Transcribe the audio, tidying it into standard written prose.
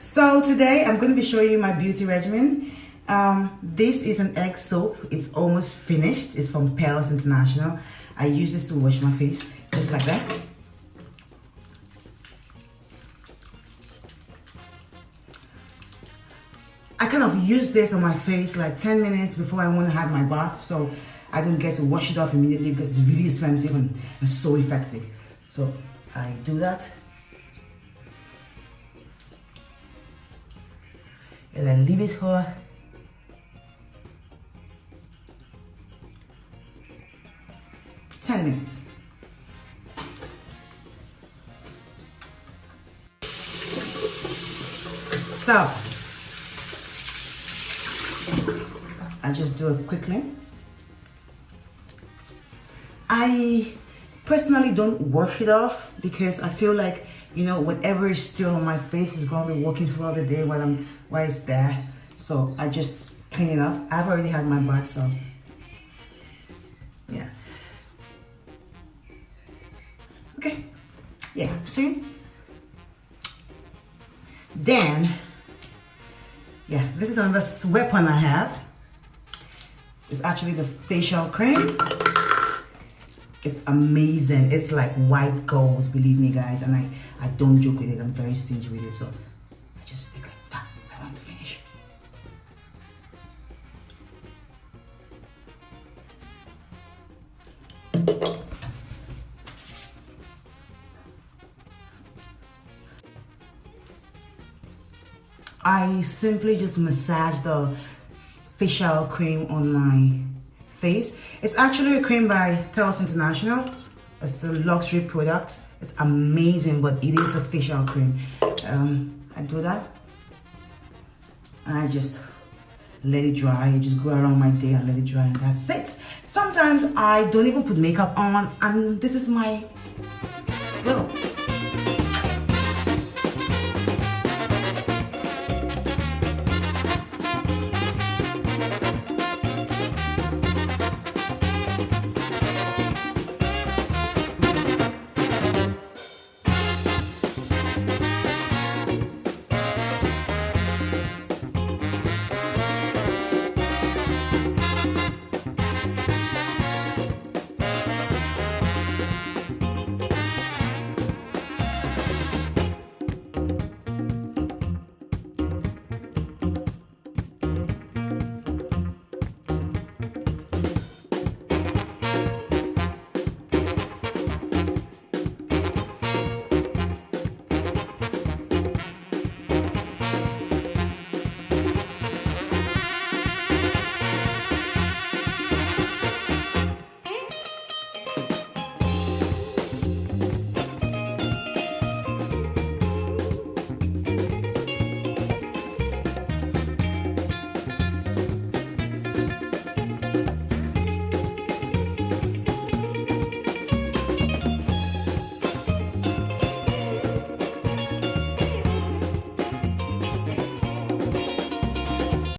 So today I'm going to be showing you my beauty regimen. This is an egg soap. It's almost finished. It's from Pearls International. I use this to wash my face just like that. I kind of use this on my face like 10 minutes before I want to have my bath, so I don't get to wash it off immediately because it's really expensive and so effective. So I do that. And then leave it for 10 minutes. So I'll just do it quickly. I personally don't wash it off because I feel like, you know, whatever is still on my face is going to be working throughout the day while it's there. So I just clean it off. I've already had my bath, so yeah. Okay, yeah, see? Then, yeah, this is another weapon I have. It's actually the facial cream. It's amazing. It's like white gold, believe me guys, and I don't joke with it. I'm very stingy with it, so I just think like that. I want to finish. I simply just massage the facial cream on my face. It's actually a cream by Pearls International. It's a luxury product. It's amazing, but it is a facial cream. I do that and I just let it dry. I just go around my day and let it dry, and that's it. Sometimes I don't even put makeup on, and this is my glow.